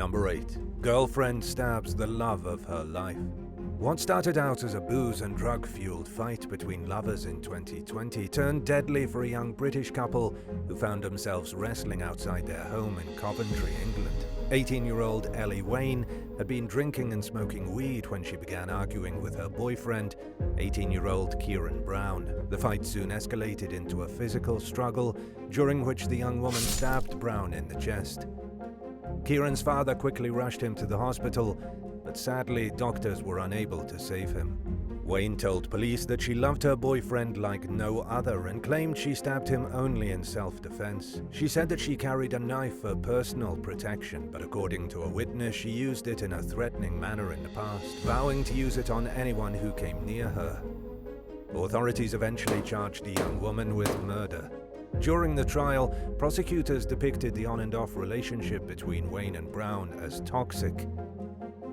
Number 8. Girlfriend stabs the love of her life. What started out as a booze and drug-fueled fight between lovers in 2020 turned deadly for a young British couple who found themselves wrestling outside their home in Coventry, England. 18-year-old Ellie Wayne had been drinking and smoking weed when she began arguing with her boyfriend, 18-year-old Kieran Brown. The fight soon escalated into a physical struggle, during which the young woman stabbed Brown in the chest. Kieran's father quickly rushed him to the hospital, but sadly, doctors were unable to save him. Wayne told police that she loved her boyfriend like no other and claimed she stabbed him only in self-defense. She said that she carried a knife for personal protection, but according to a witness, she used it in a threatening manner in the past, vowing to use it on anyone who came near her. Authorities eventually charged the young woman with murder. During the trial, prosecutors depicted the on-and-off relationship between Wayne and Brown as toxic.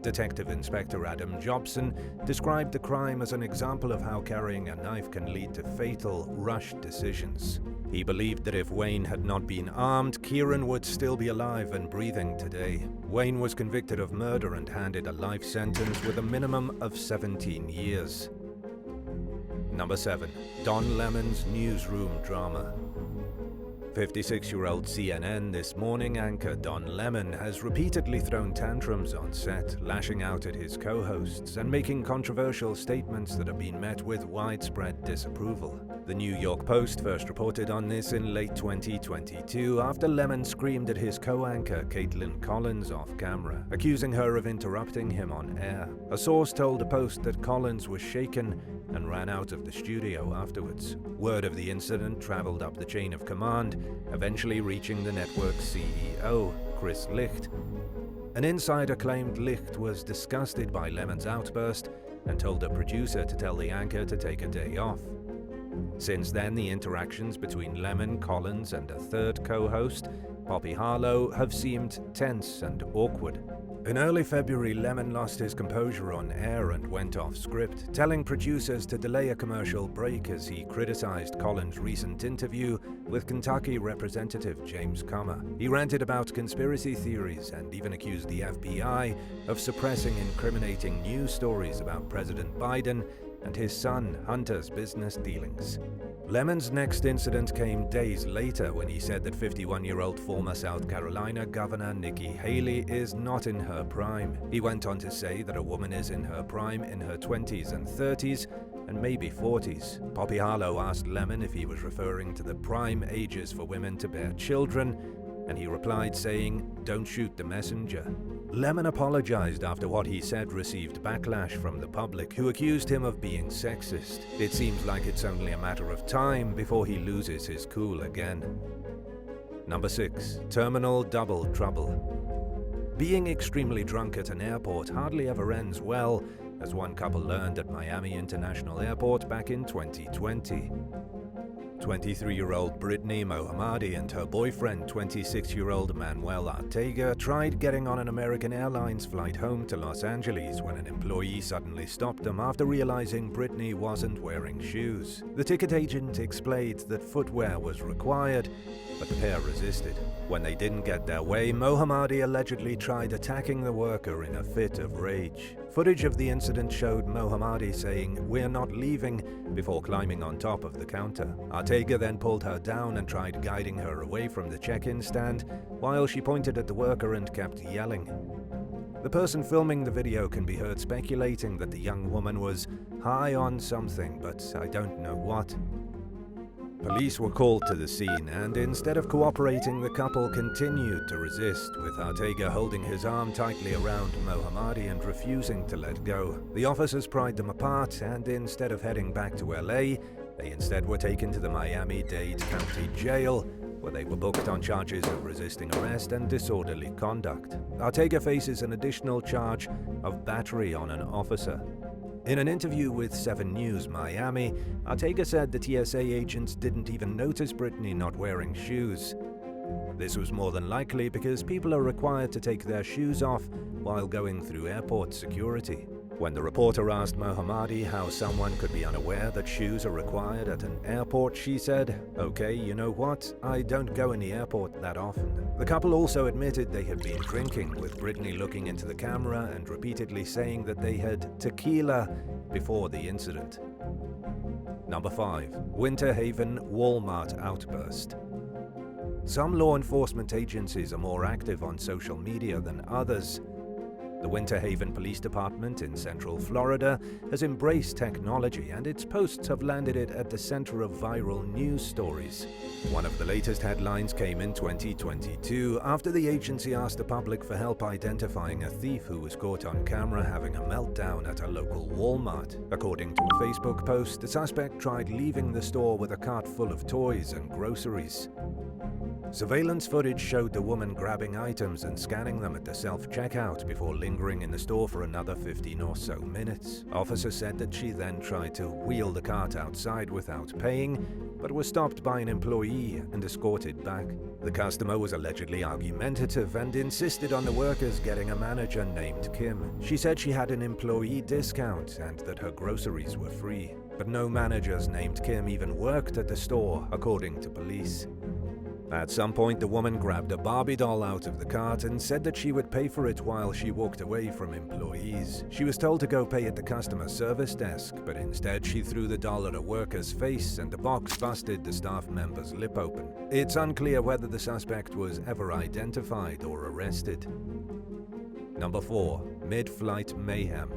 Detective Inspector Adam Jobson described the crime as an example of how carrying a knife can lead to fatal, rushed decisions. He believed that if Wayne had not been armed, Kieran would still be alive and breathing today. Wayne was convicted of murder and handed a life sentence with a minimum of 17 years. Number 7. Don Lemons Newsroom drama. 56-year-old CNN This Morning anchor Don Lemon has repeatedly thrown tantrums on set, lashing out at his co-hosts and making controversial statements that have been met with widespread disapproval. The New York Post first reported on this in late 2022 after Lemon screamed at his co-anchor Caitlin Collins off camera, accusing her of interrupting him on air. A source told the Post that Collins was shaken and ran out of the studio afterwards. Word of the incident traveled up the chain of command, eventually reaching the network's CEO, Chris Licht. An insider claimed Licht was disgusted by Lemon's outburst and told a producer to tell the anchor to take a day off. Since then, the interactions between Lemon, Collins, and a third co-host, Poppy Harlow, have seemed tense and awkward. In early February, Lemon lost his composure on air and went off script, telling producers to delay a commercial break as he criticized Collins' recent interview with Kentucky Representative James Comer. He ranted about conspiracy theories and even accused the FBI of suppressing incriminating news stories about President Biden and his son Hunter's business dealings. Lemon's next incident came days later when he said that 51-year-old former South Carolina Governor Nikki Haley is not in her prime. He went on to say that a woman is in her prime in her 20s and 30s and maybe 40s. Poppy Harlow asked Lemon if he was referring to the prime ages for women to bear children, and he replied saying, "Don't shoot the messenger." Lemon apologized after what he said received backlash from the public, who accused him of being sexist. It seems like it's only a matter of time before he loses his cool again. Number 6. Terminal double trouble. Being extremely drunk at an airport hardly ever ends well, as one couple learned at Miami International Airport back in 2020. 23-year-old Brittany Mohammadi and her boyfriend, 26-year-old Manuel Arteaga, tried getting on an American Airlines flight home to Los Angeles when an employee suddenly stopped them after realizing Brittany wasn't wearing shoes. The ticket agent explained that footwear was required, but the pair resisted. When they didn't get their way, Mohammadi allegedly tried attacking the worker in a fit of rage. Footage of the incident showed Mohammadi saying, "We're not leaving," before climbing on top of the counter. Arteaga then pulled her down and tried guiding her away from the check-in stand, while she pointed at the worker and kept yelling. The person filming the video can be heard speculating that the young woman was high on something, but I don't know what. Police were called to the scene, and instead of cooperating, the couple continued to resist, with Arteaga holding his arm tightly around Mohammadi and refusing to let go. The officers pried them apart, and instead of heading back to LA, they instead were taken to the Miami-Dade County Jail, where they were booked on charges of resisting arrest and disorderly conduct. Arteaga faces an additional charge of battery on an officer. In an interview with 7 News Miami, Arteaga said the TSA agents didn't even notice Brittany not wearing shoes. This was more than likely because people are required to take their shoes off while going through airport security. When the reporter asked Mohammadi how someone could be unaware that shoes are required at an airport, she said, "Okay, you know what? I don't go in the airport that often." The couple also admitted they had been drinking, with Brittany looking into the camera and repeatedly saying that they had tequila before the incident. Number 5. Winter Haven Walmart Outburst. Some law enforcement agencies are more active on social media than others. The Winter Haven Police Department in Central Florida has embraced technology, and its posts have landed it at the center of viral news stories. One of the latest headlines came in 2022 after the agency asked the public for help identifying a thief who was caught on camera having a meltdown at a local Walmart. According to a Facebook post, the suspect tried leaving the store with a cart full of toys and groceries. Surveillance footage showed the woman grabbing items and scanning them at the self-checkout before lingering in the store for another 15 or so minutes. Officers said that she then tried to wheel the cart outside without paying, but was stopped by an employee and escorted back. The customer was allegedly argumentative and insisted on the workers getting a manager named Kim. She said she had an employee discount and that her groceries were free, but no managers named Kim even worked at the store, according to police. At some point, the woman grabbed a Barbie doll out of the cart and said that she would pay for it while she walked away from employees. She was told to go pay at the customer service desk, but instead she threw the doll at a worker's face and the box busted the staff member's lip open. It's unclear whether the suspect was ever identified or arrested. Number 4. Midflight Mayhem.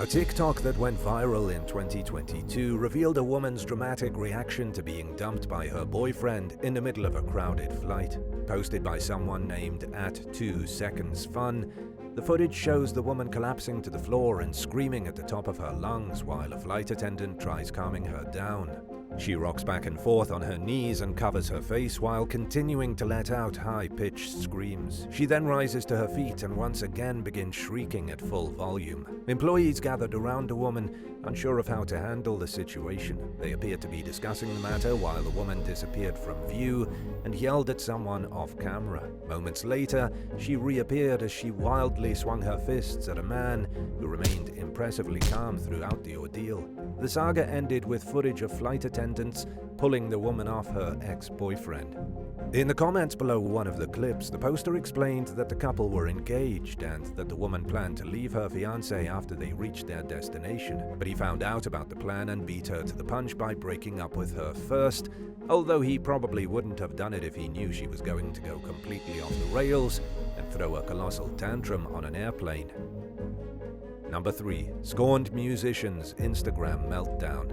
A TikTok that went viral in 2022 revealed a woman's dramatic reaction to being dumped by her boyfriend in the middle of a crowded flight. Posted by someone named @2secondsfun, the footage shows the woman collapsing to the floor and screaming at the top of her lungs while a flight attendant tries calming her down. She rocks back and forth on her knees and covers her face while continuing to let out high-pitched screams. She then rises to her feet and once again begins shrieking at full volume. Employees gathered around the woman, unsure of how to handle the situation. They appeared to be discussing the matter while the woman disappeared from view and yelled at someone off camera. Moments later, she reappeared as she wildly swung her fists at a man who remained impressively calm throughout the ordeal. The saga ended with footage of flight attendants pulling the woman off her ex-boyfriend. In the comments below one of the clips, the poster explained that the couple were engaged and that the woman planned to leave her fiancé after they reached their destination, but he found out about the plan and beat her to the punch by breaking up with her first, although he probably wouldn't have done it if he knew she was going to go completely off the rails and throw a colossal tantrum on an airplane. Number 3. Scorned musician's Instagram meltdown.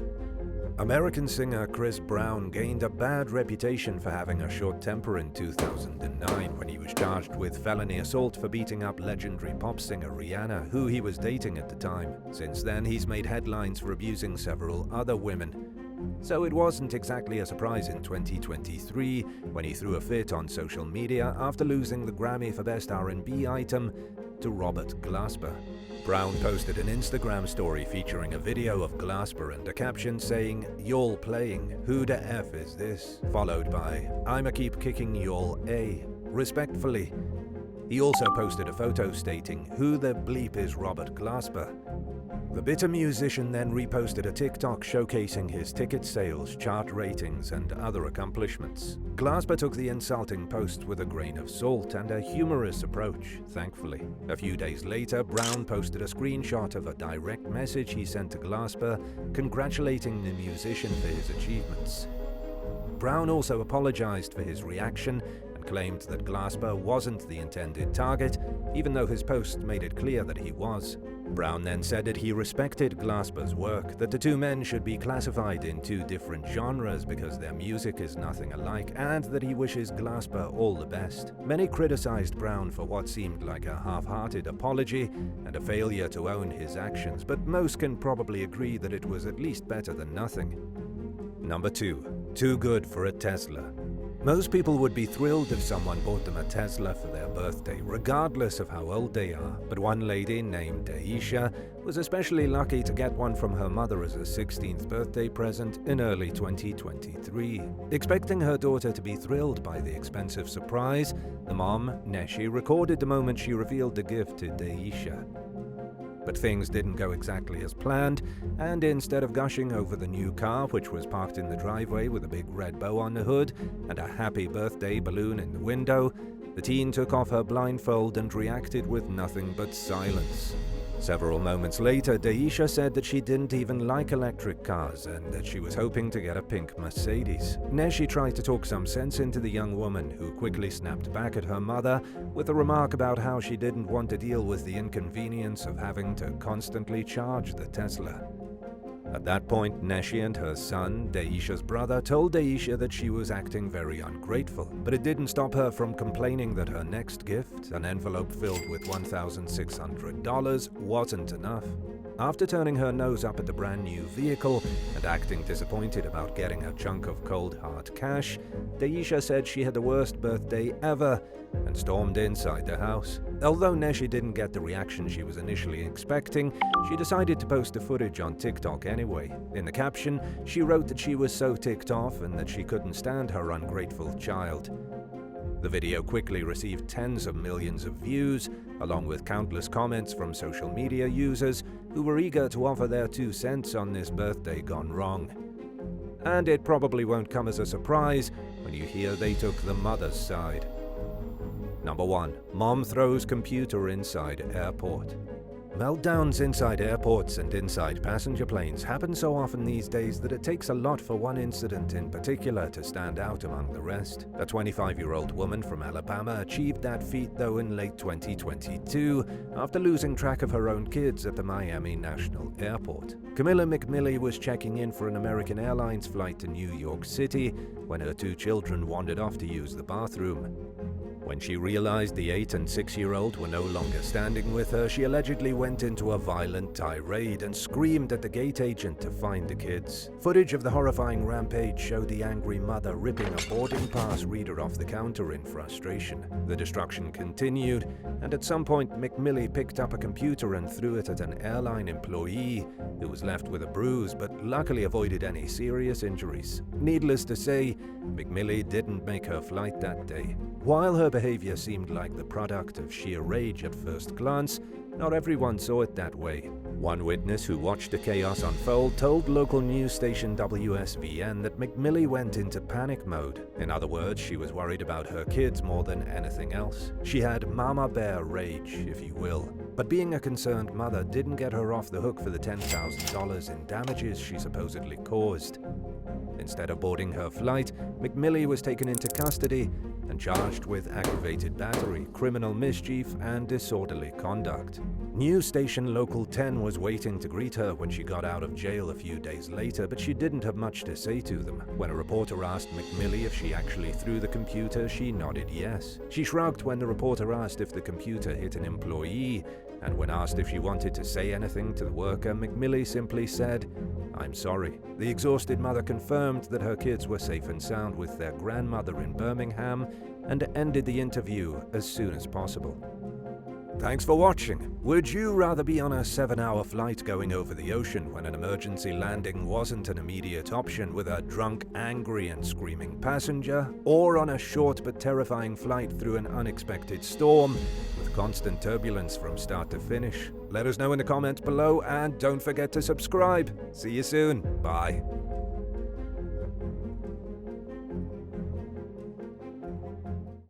American singer Chris Brown gained a bad reputation for having a short temper in 2009 when he was charged with felony assault for beating up legendary pop singer Rihanna, who he was dating at the time. Since then, he's made headlines for abusing several other women. So it wasn't exactly a surprise in 2023 when he threw a fit on social media after losing the Grammy for Best R&B Item to Robert Glasper. Brown posted an Instagram story featuring a video of Glasper and a caption saying, "Y'all playing, who the F is this?" followed by, "I'ma keep kicking y'all A, respectfully." He also posted a photo stating, "Who the bleep is Robert Glasper?" The bitter musician then reposted a TikTok showcasing his ticket sales, chart ratings, and other accomplishments. Glasper took the insulting post with a grain of salt and a humorous approach, thankfully. A few days later, Brown posted a screenshot of a direct message he sent to Glasper, congratulating the musician for his achievements. Brown also apologized for his reaction and claimed that Glasper wasn't the intended target, even though his post made it clear that he was. Brown then said that he respected Glasper's work, that the two men should be classified in two different genres because their music is nothing alike, and that he wishes Glasper all the best. Many criticized Brown for what seemed like a half-hearted apology and a failure to own his actions, but most can probably agree that it was at least better than nothing. Number 2. Too good for a Tesla. Most people would be thrilled if someone bought them a Tesla for their birthday, regardless of how old they are. But one lady named Aisha was especially lucky to get one from her mother as a 16th birthday present in early 2023. Expecting her daughter to be thrilled by the expensive surprise, the mom, Neshi, recorded the moment she revealed the gift to Daisha. But things didn't go exactly as planned, and instead of gushing over the new car, which was parked in the driveway with a big red bow on the hood and a happy birthday balloon in the window, the teen took off her blindfold and reacted with nothing but silence. Several moments later, Daisha said that she didn't even like electric cars and that she was hoping to get a pink Mercedes. Neshi tried to talk some sense into the young woman, who quickly snapped back at her mother with a remark about how she didn't want to deal with the inconvenience of having to constantly charge the Tesla. At that point, Neshi and her son, Daisha's brother, told Daisha that she was acting very ungrateful, but it didn't stop her from complaining that her next gift, an envelope filled with $1,600, wasn't enough. After turning her nose up at the brand new vehicle and acting disappointed about getting a chunk of cold hard cash, Daisha said she had the worst birthday ever and stormed inside the house. Although Neshi didn't get the reaction she was initially expecting, she decided to post the footage on TikTok anyway. In the caption, she wrote that she was so ticked off and that she couldn't stand her ungrateful child. The video quickly received tens of millions of views, along with countless comments from social media users who were eager to offer their 2 cents on this birthday gone wrong. And it probably won't come as a surprise when you hear they took the mother's side. Number 1. Mom throws computer inside airport. Meltdowns inside airports and inside passenger planes happen so often these days that it takes a lot for one incident in particular to stand out among the rest. A 25-year-old woman from Alabama achieved that feat though in late 2022 after losing track of her own kids at the Miami National Airport. Camilla McMillie was checking in for an American Airlines flight to New York City when her 2 children wandered off to use the bathroom. When she realized the 8- and 6-year-old were no longer standing with her, she allegedly went into a violent tirade and screamed at the gate agent to find the kids. Footage of the horrifying rampage showed the angry mother ripping a boarding pass reader off the counter in frustration. The destruction continued, and at some point McMillie picked up a computer and threw it at an airline employee who was left with a bruise but luckily avoided any serious injuries. Needless to say, McMillie didn't make her flight that day. While her behavior seemed like the product of sheer rage at first glance, not everyone saw it that way. One witness who watched the chaos unfold told local news station WSVN that McMillie went into panic mode. In other words, she was worried about her kids more than anything else. She had mama bear rage, if you will. But being a concerned mother didn't get her off the hook for the $10,000 in damages she supposedly caused. Instead of boarding her flight, McMillie was taken into custody and charged with aggravated battery, criminal mischief, and disorderly conduct. News station Local 10 was waiting to greet her when she got out of jail a few days later, but she didn't have much to say to them. When a reporter asked McMillie if she actually threw the computer, she nodded yes. She shrugged when the reporter asked if the computer hit an employee, and when asked if she wanted to say anything to the worker, McMillie simply said, "I'm sorry." The exhausted mother confirmed that her kids were safe and sound with their grandmother in Birmingham and ended the interview as soon as possible. Thanks for watching. Would you rather be on a 7-hour flight going over the ocean when an emergency landing wasn't an immediate option with a drunk, angry, and screaming passenger, or on a short but terrifying flight through an unexpected storm with constant turbulence from start to finish? Let us know in the comments below, and don't forget to subscribe. See you soon. Bye.